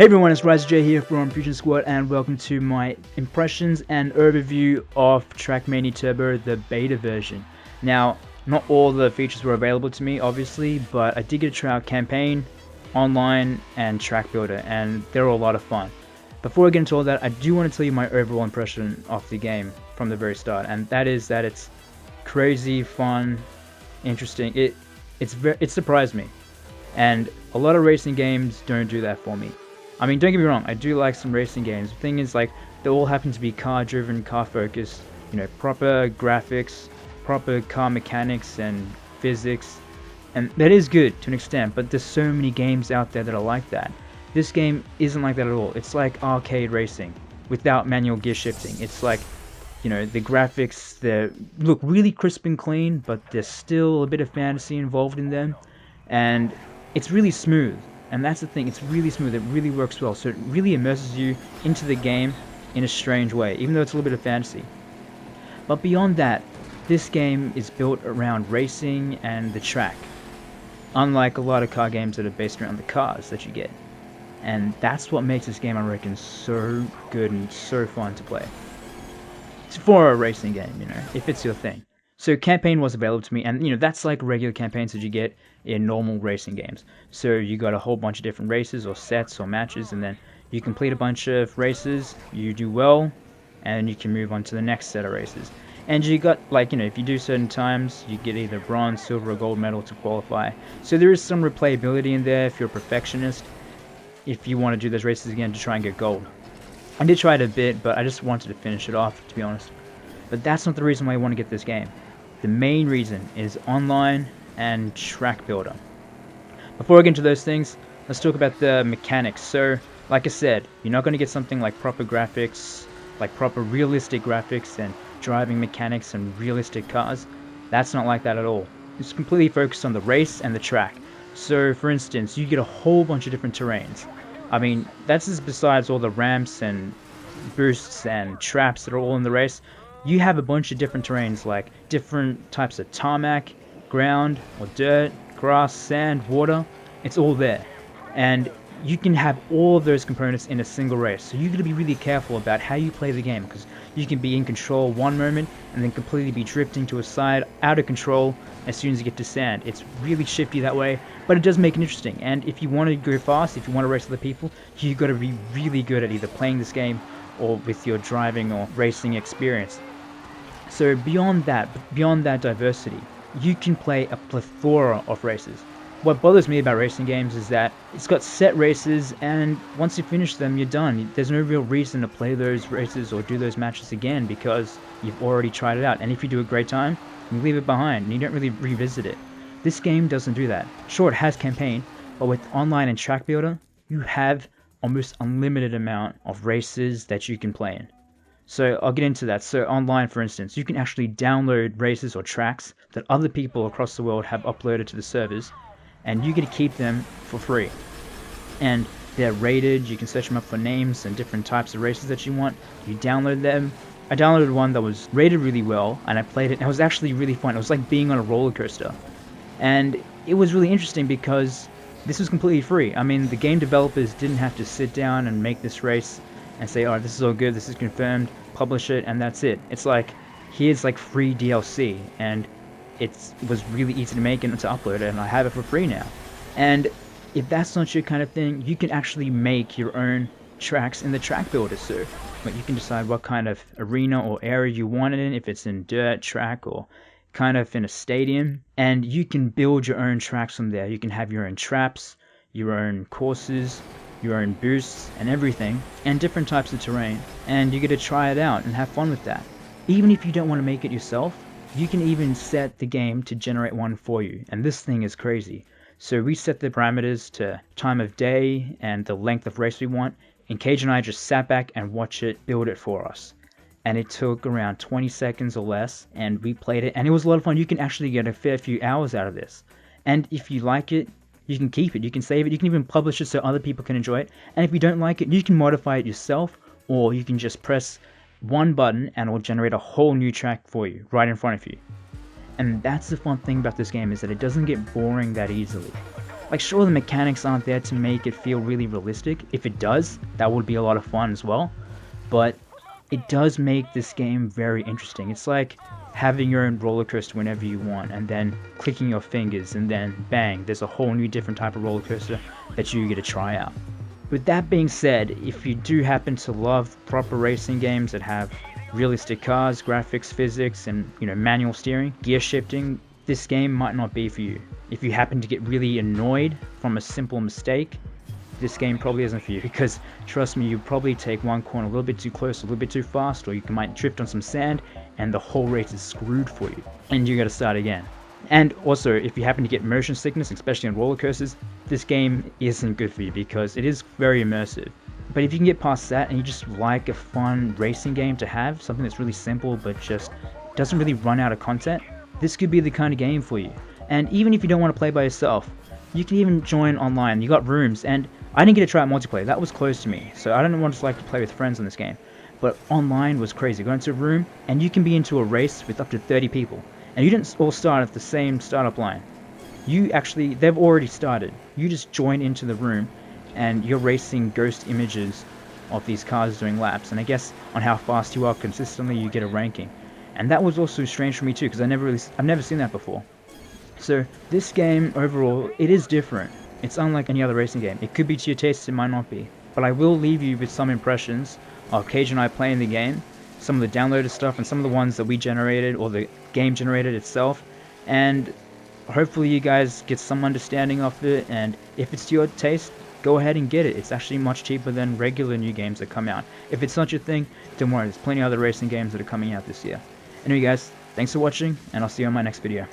Hey everyone, it's RiseJ here from Fusion Squad, and welcome to my impressions and overview of Trackmania Turbo, the beta version. Now, not all the features were available to me, obviously, but I did get to try out Campaign, Online, and Track Builder, and they're all a lot of fun. Before I get into all that, I do want to tell you my overall impression of the game from the very start, and that is that it's crazy, fun, interesting. It surprised me, and a lot of racing games don't do that for me. I mean, don't get me wrong, I do like some racing games. The thing is, like, they all happen to be car-driven, car-focused, proper graphics, proper car mechanics and physics, and that is good to an extent, but there's so many games out there that are like that. This game isn't like that at all. It's like arcade racing without manual gear shifting. It's like, the graphics, they look really crisp and clean, but there's still a bit of fantasy involved in them, and it's really smooth. And that's the thing, it's really smooth, it really works well, so it really immerses you into the game in a strange way, even though it's a little bit of fantasy. But beyond that, this game is built around racing and the track, unlike a lot of car games that are based around the cars that you get. And that's what makes this game, I reckon, so good and so fun to play. It's for a racing game, if it's your thing. So Campaign was available to me, and that's like regular campaigns that you get in normal racing games. So you got a whole bunch of different races or sets or matches, and then you complete a bunch of races, you do well, and you can move on to the next set of races. And you got, if you do certain times, you get either bronze, silver, or gold medal to qualify. So there is some replayability in there if you're a perfectionist, if you want to do those races again to try and get gold. I did try it a bit, but I just wanted to finish it off, to be honest. But that's not the reason why I want to get this game. The main reason is online and track builder. Before I get into those things, let's talk about the mechanics. So, like I said, you're not going to get something like proper graphics, like proper realistic graphics and driving mechanics and realistic cars. That's not like that at all. It's completely focused on the race and the track. So, for instance, you get a whole bunch of different terrains. I mean, that's just besides all the ramps and boosts and traps that are all in the race. You have a bunch of different terrains, like different types of tarmac, ground or dirt, grass, sand, water. It's all there, and you can have all of those components in a single race. So you got to be really careful about how you play the game, because you can be in control one moment and then completely be drifting to a side, out of control as soon as you get to sand. It's really shifty that way, but it does make it interesting. And if you want to go fast, if you want to race other people, you got to be really good at either playing this game or with your driving or racing experience. So beyond that diversity, you can play a plethora of races. What bothers me about racing games is that it's got set races, and once you finish them, you're done. There's no real reason to play those races or do those matches again, because you've already tried it out. And if you do a great time, you leave it behind and you don't really revisit it. This game doesn't do that. Sure, it has campaign, but with online and track builder, you have almost unlimited amount of races that you can play in. So I'll get into that. So online, for instance, you can actually download races or tracks that other people across the world have uploaded to the servers, and you get to keep them for free. And they're rated, you can search them up for names and different types of races that you want. You download them. I downloaded one that was rated really well, and I played it, and it was actually really fun. It was like being on a roller coaster. And it was really interesting because this was completely free. I mean, the game developers didn't have to sit down and make this race and say, oh, this is all good, this is confirmed, publish it, and that's it. It's like, here's like free DLC, and it was really easy to make and to upload it, and I have it for free now. And if that's not your kind of thing, you can actually make your own tracks in the track builder. So you can decide what kind of arena or area you want it in, if it's in dirt, track, or kind of in a stadium, and you can build your own tracks from there. You can have your own traps, your own courses, your own boosts and everything, and different types of terrain, and you get to try it out and have fun with that. Even if you don't want to make it yourself, you can even set the game to generate one for you, and this thing is crazy. So we set the parameters to time of day and the length of race we want, and Cage and I just sat back and watched it build it for us. And it took around 20 seconds or less, and we played it, and it was a lot of fun. You can actually get a fair few hours out of this. And if you like it, you can keep it, you can save it, you can even publish it so other people can enjoy it. And if you don't like it, you can modify it yourself, or you can just press one button and it will generate a whole new track for you, right in front of you. And that's the fun thing about this game, is that it doesn't get boring that easily. Like, sure, the mechanics aren't there to make it feel really realistic. If it does, that would be a lot of fun as well. But it does make this game very interesting. It's like having your own roller coaster whenever you want, and then clicking your fingers, and then bang, there's a whole new different type of roller coaster that you get to try out. With that being said, if you do happen to love proper racing games that have realistic cars, graphics, physics, and manual steering, gear shifting, this game might not be for you. If you happen to get really annoyed from a simple mistake, this game probably isn't for you, because trust me, you probably take one corner a little bit too close, a little bit too fast, or you might drift on some sand, and the whole race is screwed for you, and you gotta start again. And also, if you happen to get motion sickness, especially on roller coasters, this game isn't good for you because it is very immersive. But if you can get past that and you just like a fun racing game to have, something that's really simple but just doesn't really run out of content, this could be the kind of game for you. And even if you don't want to play by yourself, you can even join online. You got rooms, and I didn't get to try out multiplayer. That was closed to me, so I don't want to like to play with friends on this game. But online was crazy. Go into a room, and you can be into a race with up to 30 people. And you didn't all start at the same startup line. They've already started. You just join into the room, and you're racing ghost images of these cars doing laps. And I guess on how fast you are consistently, you get a ranking. And that was also strange for me too, because I've never seen that before. So this game overall, it is different. It's unlike any other racing game. It could be to your taste, it might not be. But I will leave you with some impressions of Cage and I playing the game, some of the downloaded stuff, and some of the ones that we generated, or the game generated itself. And hopefully you guys get some understanding of it, and if it's to your taste, go ahead and get it. It's actually much cheaper than regular new games that come out. If it's not your thing, don't worry, there's plenty of other racing games that are coming out this year. Anyway guys, thanks for watching, and I'll see you on my next video.